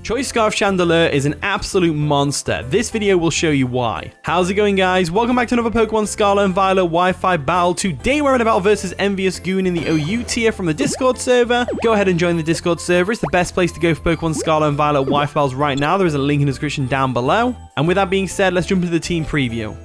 Choice Scarf Chandelure is an absolute monster. This video will show you why. How's it going, guys? Welcome back to another Pokemon Scarlet and Violet Wi-Fi battle. Today we're in a battle versus Envious Goon in the OU tier from the Discord server. Go ahead and join the Discord server. It's the best place to go for Pokemon Scarlet and Violet Wi-Fi battles right now. There is a link in the description down below. And with that being said, let's jump into the team preview.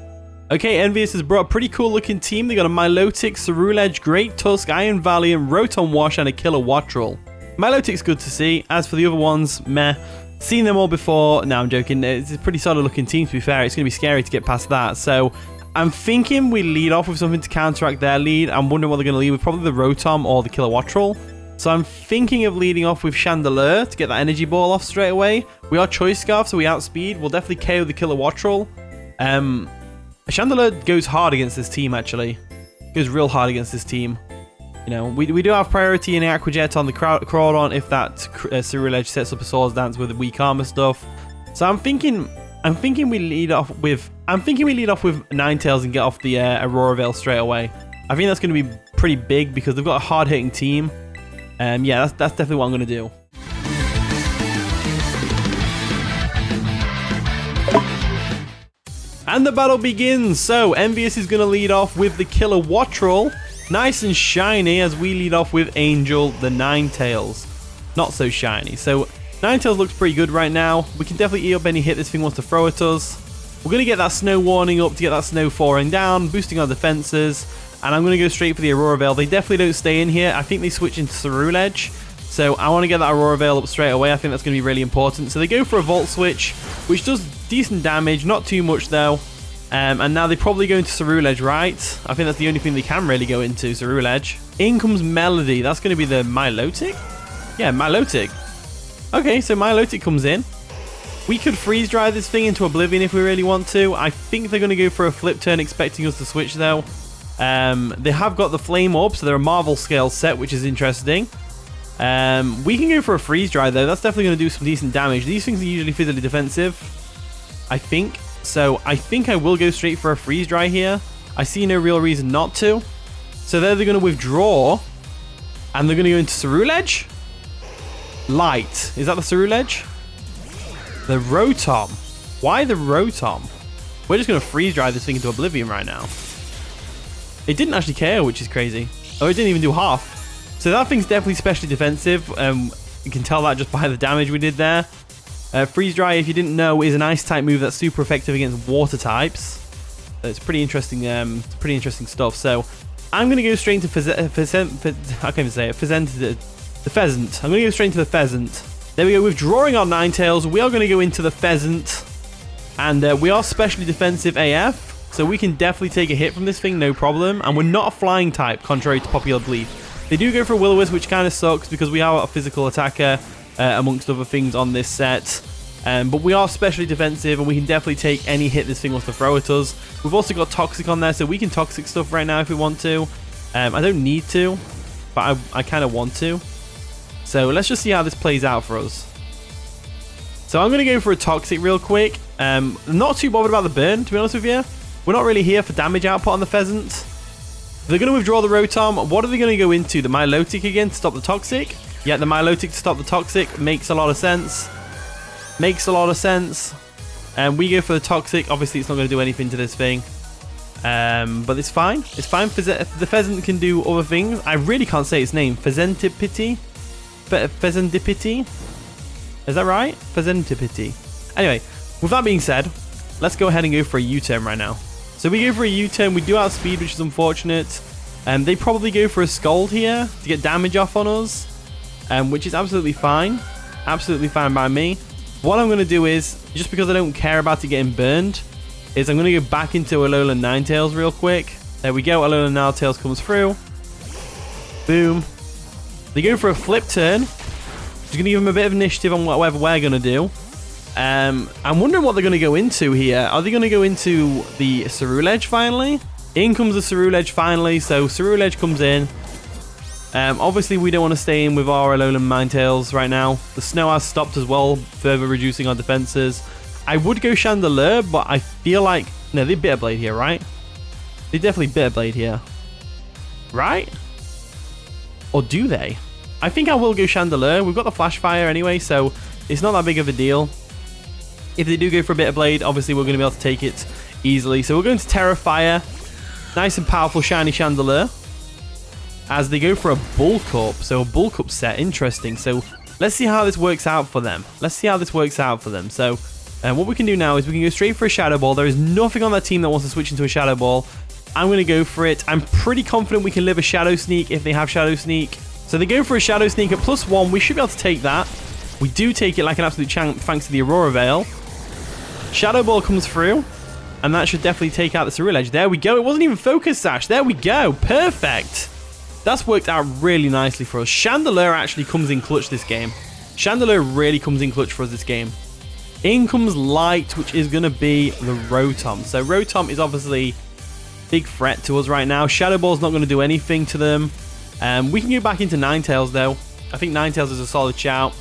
Okay, Envious has brought a pretty cool looking team. They got a Milotic, Ceruledge, Great Tusk, Iron Valiant, Rotom Wash, and a Kilowattrel. Milotic's good to see. As for the other ones, meh. Seen them all before. No, I'm joking. It's a pretty solid looking team, to be fair. It's going to be scary to get past that. So I'm thinking we lead off with something to counteract their lead. I'm wondering what they're going to lead with. Probably the Rotom or the Kilowattrel. So I'm thinking of leading off with Chandelure to get that energy ball off straight away. We are Choice Scarf, so we outspeed. We'll definitely KO the Kilowattrel. Chandelure goes hard against this team, actually. Goes real hard against this team. You know, we do have priority in Aqua Jet on the Crawdon if that Ceruledge sets up a Swords Dance with the weak armor stuff. So I'm thinking we lead off with Ninetales and get off the Auroravale straight away. I think that's going to be pretty big because they've got a hard hitting team. Yeah, that's definitely what I'm going to do. And the battle begins. So Envious is going to lead off with the Kilowattrel. Nice and shiny as we lead off with Angel, the Ninetales. Not so shiny. So Ninetales looks pretty good right now. We can definitely eat up any hit this thing wants to throw at us. We're going to get that Snow Warning up to get that Snow Falling down, boosting our defenses. And I'm going to go straight for the Auroravale. They definitely don't stay in here. I think they switch into Ceruledge. So I want to get that Auroravale up straight away. I think that's going to be really important. So they go for a Volt Switch, which does decent damage. Not too much though. And now they probably go into Ceruledge, right? I think that's the only thing they can really go into, Ceruledge. In comes Melody. That's going to be the Milotic? Yeah, Milotic. Okay, so Milotic comes in. We could freeze dry this thing into Oblivion if we really want to. I think they're going to go for a flip turn expecting us to switch though. They have got the Flame Orb, so they're a Marvel scale set, which is interesting. We can go for a freeze dry though. That's definitely going to do some decent damage. These things are usually physically defensive, I think. So I think I will go straight for a freeze dry here. I see no real reason not to. So they're going to withdraw. And they're going to go into Ceruledge. Light. Is that the Ceruledge? The Rotom. Why the Rotom? We're just going to freeze dry this thing into Oblivion right now. It didn't actually KO, which is crazy. Oh, it didn't even do half. So that thing's definitely specially defensive. You can tell that just by the damage we did there. Freeze Dry, if you didn't know, is an ice type move that's super effective against water types. It's pretty interesting. Pretty interesting stuff. So I'm going to go straight into the Pheasant. I'm going to go straight into the Pheasant. There we go. Withdrawing our Ninetales, we are going to go into the Pheasant, and we are specially defensive AF, so we can definitely take a hit from this thing, no problem. And we're not a flying type, contrary to popular belief. They do go for a Will-O-Wisp, which kind of sucks because we are a physical attacker. Amongst other things on this set, but we are specially defensive and we can definitely take any hit this thing wants to throw at us. We've also got Toxic on there, so we can Toxic stuff right now if we want to. I don't need to, but I kind of want to. So let's just see how this plays out for us. So I'm going to go for a Toxic real quick. Not too bothered about the burn, to be honest with you. We're not really here for damage output on the Pheasant. They're going to withdraw the Rotom. What are they going to go into? The Milotic again to stop the Toxic? Yeah, the Milotic to stop the Toxic makes a lot of sense. And we go for the Toxic. Obviously, it's not going to do anything to this thing. But it's fine. It's fine. The Pheasant can do other things. I really can't say its name. Pheasantipity? Pheasantipity? Is that right? Pheasantipity. Anyway, with that being said, let's go ahead and go for a U-turn right now. So we go for a U-turn. We do outspeed, which is unfortunate. They probably go for a Scald here to get damage off on us. Which is absolutely fine. Absolutely fine by me. What I'm going to do is, just because I don't care about it getting burned, is I'm going to go back into Alolan Ninetales real quick. There we go. Alolan Ninetales comes through. Boom. They go for a flip turn. Just going to give them a bit of initiative on whatever we're going to do. I'm wondering what they're going to go into here. Are they going to go into the Ceruledge finally? In comes the Ceruledge finally. So Ceruledge comes in. Obviously, we don't want to stay in with our Alolan Ninetales right now. The snow has stopped as well, further reducing our defenses. I would go Chandelure, but I feel like... No, they Bitter Blade here, right? They definitely Bitter Blade here. Right? Or do they? I think I will go Chandelure. We've got the Flash Fire anyway, so it's not that big of a deal. If they do go for a Bitter Blade, obviously we're going to be able to take it easily. So we're going to Terra Fire. Nice and powerful shiny Chandelure. As they go for a bulk up. So a bulk up set. Interesting. So let's see how this works out for them. So what we can do now is we can go straight for a Shadow Ball. There is nothing on that team that wants to switch into a Shadow Ball. I'm going to go for it. I'm pretty confident we can live a Shadow Sneak if they have Shadow Sneak. So they go for a Shadow Sneak at +1. We should be able to take that. We do take it like an absolute champ thanks to the Aurora Veil. Shadow Ball comes through. And that should definitely take out the Surreal Edge. There we go. It wasn't even Focus Sash. There we go. Perfect. That's worked out really nicely for us. Chandelure actually comes in clutch this game. Chandelure really comes in clutch for us this game. In comes Light, which is going to be the Rotom. So Rotom is obviously big threat to us right now. Shadow Ball's not going to do anything to them. We can go back into Ninetales though. I think Ninetales is a solid shout.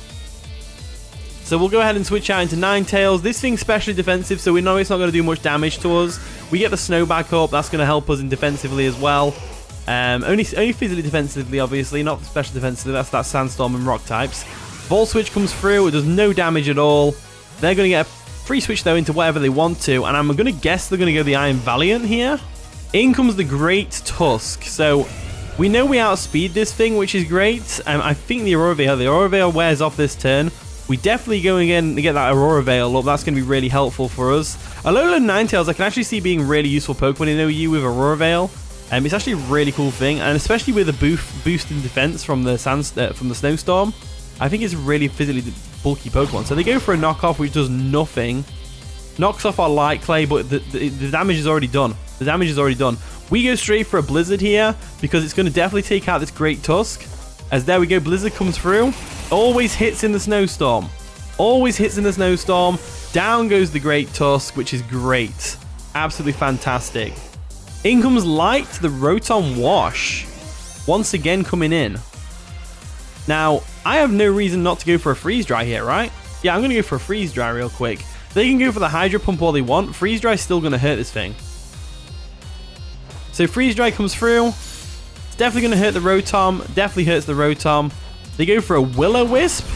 So we'll go ahead and switch out into Ninetales. This thing's specially defensive, so we know it's not going to do much damage to us. We get the Snow back up. That's going to help us in defensively as well. Only physically defensively, obviously, not special defensively. That's that Sandstorm and Rock types. Volt Switch comes through. It does no damage at all. They're going to get a free switch, though, into whatever they want to. And I'm going to guess they're going to go the Iron Valiant here. In comes the Great Tusk. So we know we outspeed this thing, which is great. I think the Aurora Veil wears off this turn. We definitely go again to get that Aurora Veil up. That's going to be really helpful for us. Alolan Ninetales, I can actually see being really useful Pokemon in OU with Aurora Veil. It's actually a really cool thing, and especially with a boost in defense from the Snowstorm, I think it's a really physically bulky Pokemon. So they go for a knockoff, which does nothing. Knocks off our Light Clay, but the damage is already done. The damage is already done. We go straight for a Blizzard here because it's going to definitely take out this Great Tusk. As there we go, Blizzard comes through. Always hits in the Snowstorm. Always hits in the Snowstorm. Down goes the Great Tusk, which is great. Absolutely fantastic. In comes Light, the Rotom Wash. Once again coming in. Now, I have no reason not to go for a Freeze Dry here, right? Yeah, I'm going to go for a Freeze Dry real quick. They can go for the Hydro Pump all they want. Freeze Dry is still going to hurt this thing. So Freeze Dry comes through. It's definitely going to hurt the Rotom. Definitely hurts the Rotom. They go for a Will-O-Wisp.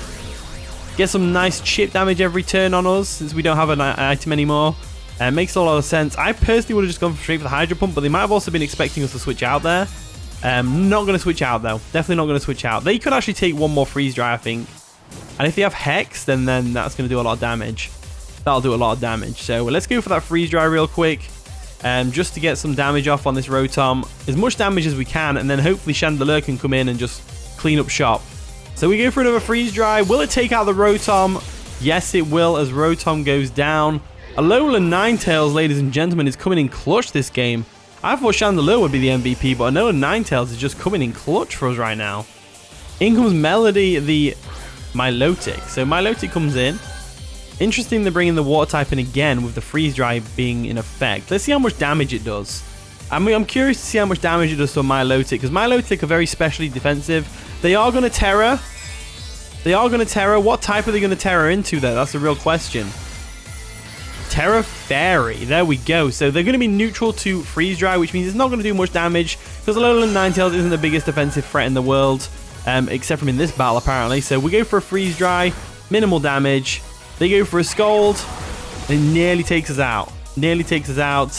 Get some nice chip damage every turn on us since we don't have an item anymore. Makes a lot of sense. I personally would have just gone straight for the Hydro Pump, but they might have also been expecting us to switch out there. Not going to switch out though. Definitely not going to switch out. They could actually take one more Freeze Dry, I think. And if they have Hex, then that's going to do a lot of damage. That'll do a lot of damage. So let's go for that Freeze Dry real quick. Just to get some damage off on this Rotom. As much damage as we can, and then hopefully Chandelure can come in and just clean up shop. So we go for another Freeze Dry. Will it take out the Rotom? Yes, it will, as Rotom goes down. Alolan Ninetales, ladies and gentlemen, is coming in clutch this game. I thought Chandelure would be the MVP, but Alolan Ninetales is just coming in clutch for us right now. In comes Melody, the Milotic. So Milotic comes in. Interesting they're bringing the Water type in again with the Freeze Dry being in effect. Let's see how much damage it does. I'm curious to see how much damage it does to Milotic, because Milotic are very specially defensive. They are going to Terra. What type are they going to Terra into there? That's a real question. Terra Fairy. There we go. So they're going to be neutral to Freeze Dry, which means it's not going to do much damage because Alolan Ninetales isn't the biggest defensive threat in the world, except from in this battle apparently. So we go for a Freeze Dry, minimal damage. They go for a Scold. It nearly takes us out. Nearly takes us out.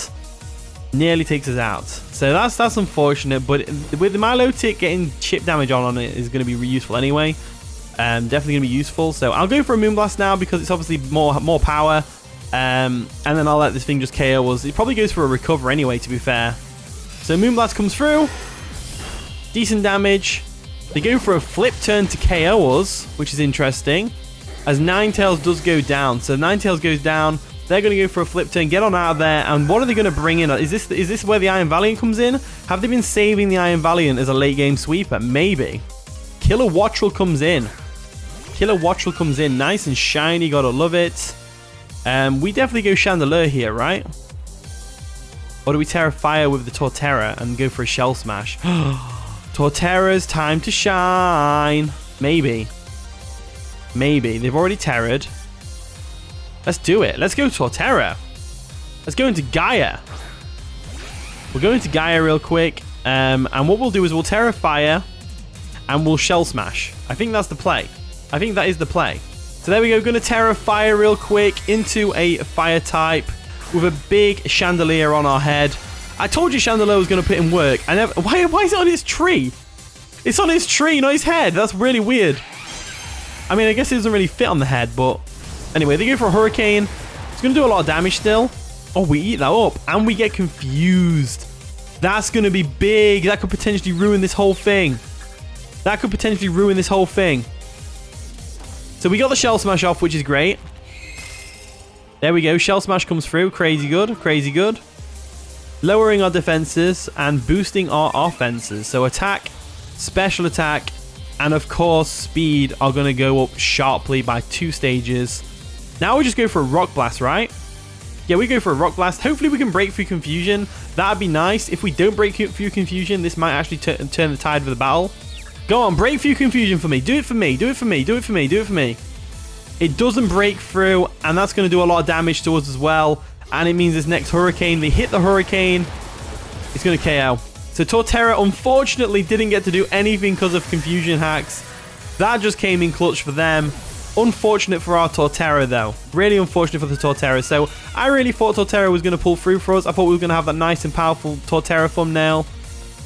So that's unfortunate, but with the Milotic getting chip damage on it is going to be useful anyway. Definitely going to be useful. So I'll go for a Moonblast now because it's obviously more power. And then I'll let this thing just KO us. It probably goes for a Recover anyway, to be fair. So Moonblast comes through. Decent damage. They go for a Flip Turn to KO us, which is interesting, as Ninetales does go down. So Ninetales goes down. They're going to go for a Flip Turn, get on out of there. And what are they going to bring in? Is this where the Iron Valiant comes in? Have they been saving the Iron Valiant as a late game sweeper? Maybe. Killer Wattrel comes in. Nice and shiny. Gotta love it. We definitely go Chandelure here, right? Or do we Terra Fire with the Torterra and go for a Shell Smash? Torterra's time to shine. Maybe. They've already Terra'd. Let's do it. Let's go Torterra. Let's go into Gaia. We'll go into Gaia real quick. And what we'll do is we'll Terra Fire and we'll Shell Smash. I think that's the play. I think that is the play. So there we go. Going to Terra Fire real quick into a fire type with a big Chandelure on our head. I told you Chandelure was going to put in work. Why is it on his tree? It's on his tree, not his head. That's really weird. I mean, I guess it doesn't really fit on the head, but anyway, they go for a Hurricane. It's going to do a lot of damage still. Oh, we eat that up and we get confused. That's going to be big. That could potentially ruin this whole thing. That could potentially ruin this whole thing. So we got the Shell Smash off, which is great. There we go. Shell Smash comes through. Crazy good. Crazy good. Lowering our defenses and boosting our offenses. So attack, special attack, and of course speed are going to go up sharply by 2 stages. Now we just go for a Rock Blast, right? Yeah, we go for a Rock Blast. Hopefully we can break through Confusion. That'd be nice. If we don't break through Confusion, this might actually turn the tide of the battle. Go on, break through Confusion for me. Do it for me. Do it for me. Do it for me. Do it for me. It doesn't break through, and that's going to do a lot of damage to us as well. And it means this next Hurricane, they hit the Hurricane, it's going to KO. So Torterra unfortunately didn't get to do anything because of Confusion hacks. That just came in clutch for them. Unfortunate for our Torterra though. Really unfortunate for the Torterra. So I really thought Torterra was going to pull through for us. I thought we were going to have that nice and powerful Torterra thumbnail.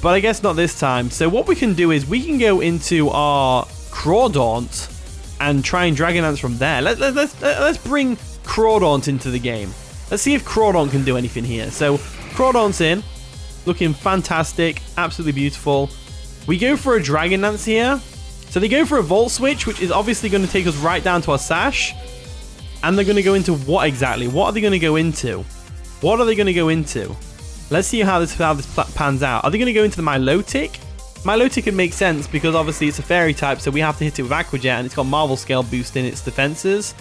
But I guess not this time. So what we can do is we can go into our Crawdaunt and try and Dragon Dance from there. Let's bring Crawdaunt into the game. Let's see if Crawdaunt can do anything here. So Crawdaunt's in. Looking fantastic. Absolutely beautiful. We go for a Dragon Dance here. So they go for a Volt Switch, which is obviously going to take us right down to our Sash. And they're going to go into what exactly? What are they going to go into? What are they going to go into? Let's see how this pans out. Are they going to go into the Milotic? Milotic could make sense because obviously it's a fairy type, so we have to hit it with Aqua Jet, and it's got Marvel Scale boost in its defenses.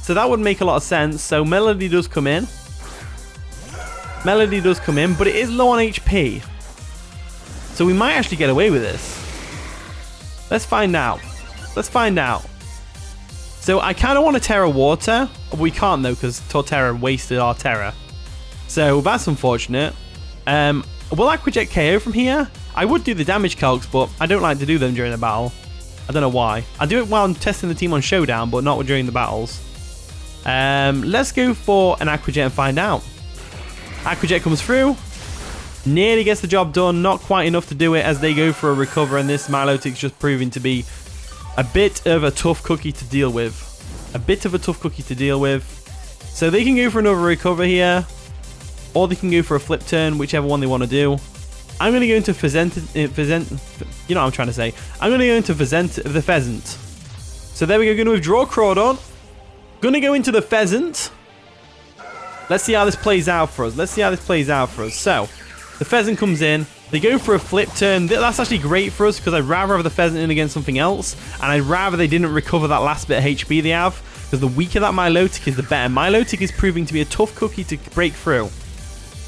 So that would make a lot of sense. So Melody does come in. Melody does come in, but it is low on HP. So we might actually get away with this. Let's find out. Let's find out. So I kind of want to Terra Water. But we can't though because Torterra wasted our Terra. So that's unfortunate. Will Aqua Jet KO from here? I would do the damage calcs, but I don't like to do them during the battle. I don't know why. I do it while I'm testing the team on Showdown, but not during the battles. Let's go for an Aqua Jet and find out. Aqua Jet comes through. Nearly gets the job done. Not quite enough to do it as they go for a recover, and this Milotic's just proving to be a bit of a tough cookie to deal with. A bit of a tough cookie to deal with. So they can go for another recover here, or they can go for a flip turn, whichever one they want to do. I'm going to go into Pheasant, you know what I'm trying to say. I'm going to go into the Pheasant. So there we go, going to withdraw Crawdaunt. Going to go into the Pheasant. Let's see how this plays out for us. Let's see how this plays out for us. So, the Pheasant comes in. They go for a flip turn. That's actually great for us because I'd rather have the Pheasant in against something else. And I'd rather they didn't recover that last bit of HP they have. Because the weaker that Milotic is, the better. Milotic is proving to be a tough cookie to break through.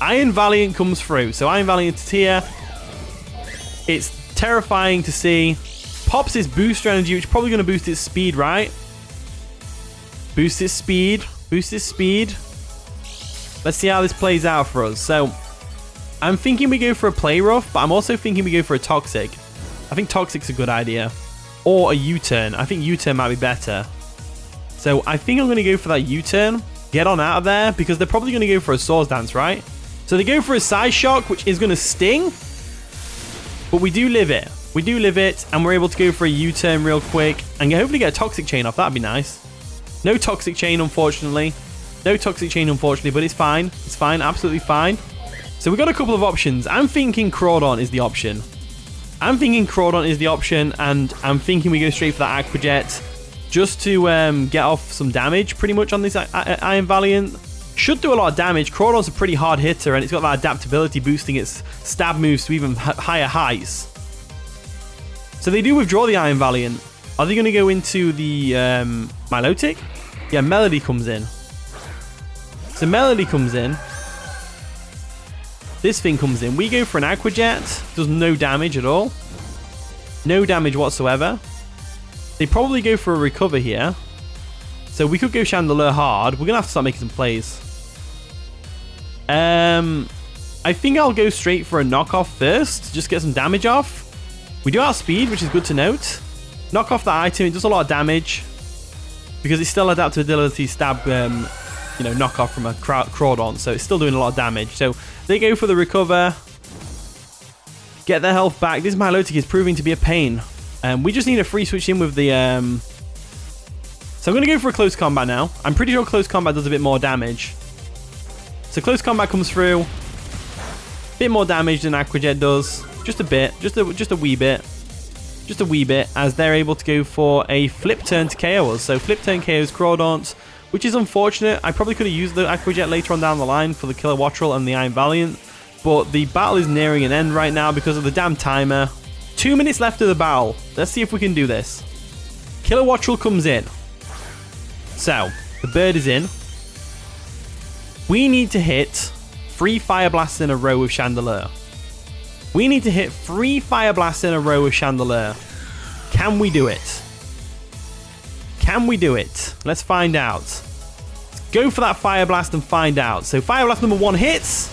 Iron Valiant comes through. So Iron Valiant is here. It's terrifying to see. Pops its booster energy, which is probably going to boost its speed, right? Boost its speed. Boost its speed. Let's see how this plays out for us. So, I'm thinking we go for a Play Rough, but I'm also thinking we go for a Toxic. I think Toxic's a good idea. Or a U-Turn. I think U-Turn might be better. So, I think I'm going to go for that U-Turn. Get on out of there, because they're probably going to go for a Swords Dance, right? So, they go for a Side Shock, which is going to sting. But we do live it. We do live it, and we're able to go for a U-Turn real quick. And hopefully get a Toxic Chain off. That'd be nice. No Toxic Chain, unfortunately. No Toxic Chain, unfortunately, but it's fine. It's fine, absolutely fine. So we've got a couple of options. I'm thinking Crawdaunt is the option. I'm thinking Crawdaunt is the option, and I'm thinking we go straight for that Aqua Jet just to get off some damage, pretty much, on this Iron Valiant. Should do a lot of damage. Crawdaunt's a pretty hard hitter, and it's got that adaptability boosting its stab moves to even higher heights. So they do withdraw the Iron Valiant. Are they going to go into the Milotic? Yeah, Melody comes in. So Melody comes in. This thing comes in. We go for an Aqua Jet. Does no damage at all. No damage whatsoever. They probably go for a recover here. So we could go Chandelure hard. We're going to have to start making some plays. I think I'll go straight for a knockoff first. Just get some damage off. We do outspeed, which is good to note. Knock off the item. It does a lot of damage. because it's still adaptability stab, you know, knockoff from a Crawdon, so it's still doing a lot of damage. So they go for the recover, get their health back. This Milotic is proving to be a pain. We just need a free switch in with the... So I'm going to go for a close combat now. I'm pretty sure close combat does a bit more damage. So close combat comes through. Bit more damage than Aquajet does. Just a bit. Just a wee bit. Just a wee bit, as they're able to go for a flip turn to KO us. So flip turn KOs Crawdons, which is unfortunate. I probably could have used the Aquajet later on down the line for the Killer Wattrel and the Iron Valiant. But the battle is nearing an end right now because of the damn timer. 2 minutes left of the battle. Let's see if we can do this. Killer Wattrel comes in. So, the bird is in. We need to hit 3 Fire Blasts in a row with Chandelure. We need to hit 3 Fire Blasts in a row with Chandelure. Can we do it? Can we do it? Let's find out. Let's go for that Fire Blast and find out. So, Fire Blast number 1 hits.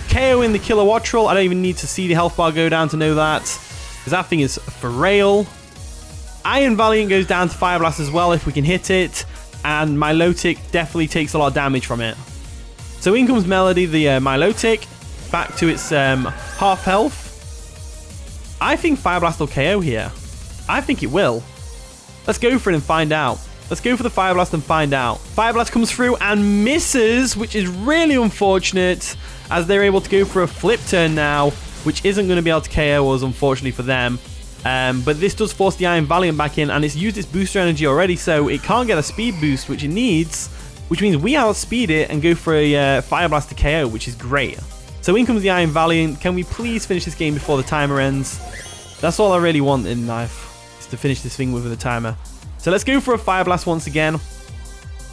KO in the Killer Wattrel. I don't even need to see the health bar go down to know that, because that thing is for real. Iron Valiant goes down to Fire Blast as well if we can hit it. And Milotic definitely takes a lot of damage from it. So in comes Melody, the Milotic, back to its half health. I think Fire Blast will KO here. I think it will. Let's go for it and find out. Let's go for the Fire Blast and find out. Fire Blast comes through and misses, which is really unfortunate, as they're able to go for a flip turn now, which isn't going to be able to KO us, unfortunately for them. But this does force the Iron Valiant back in, and it's used its booster energy already, so it can't get a speed boost, which it needs, which means we outspeed it and go for a Fire Blast to KO, which is great. So in comes the Iron Valiant. Can we please finish this game before the timer ends? That's all I really want in life, is to finish this thing with the timer. So let's go for a Fire Blast once again.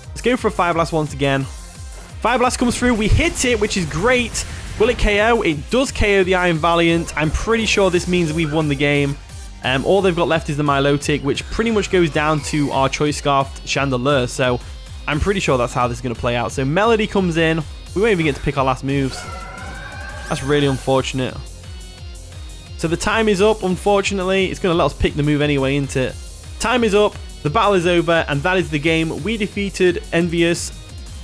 Let's go for a Fire Blast once again. Fire Blast comes through. We hit it, which is great. Will it KO? It does KO the Iron Valiant. I'm pretty sure this means we've won the game. All they've got left is the Milotic, which pretty much goes down to our Choice Scarfed Chandelure. So I'm pretty sure that's how this is going to play out. So Melody comes in. We won't even get to pick our last moves. That's really unfortunate. So the time is up, unfortunately. It's going to let us pick the move anyway, isn't it? Time is up. The battle is over. And that is the game. We defeated Envious.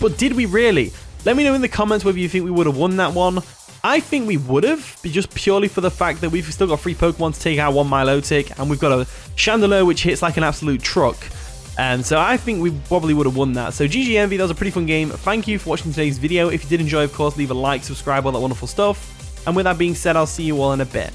But did we really? Let me know in the comments whether you think we would have won that one. I think we would have, just purely for the fact that we've still got 3 Pokemon to take out 1 Milotic, and we've got a Chandelure which hits like an absolute truck. And so I think we probably would have won that. So GG Envy, that was a pretty fun game. Thank you for watching today's video. If you did enjoy, of course, leave a like, subscribe, all that wonderful stuff. And with that being said, I'll see you all in a bit.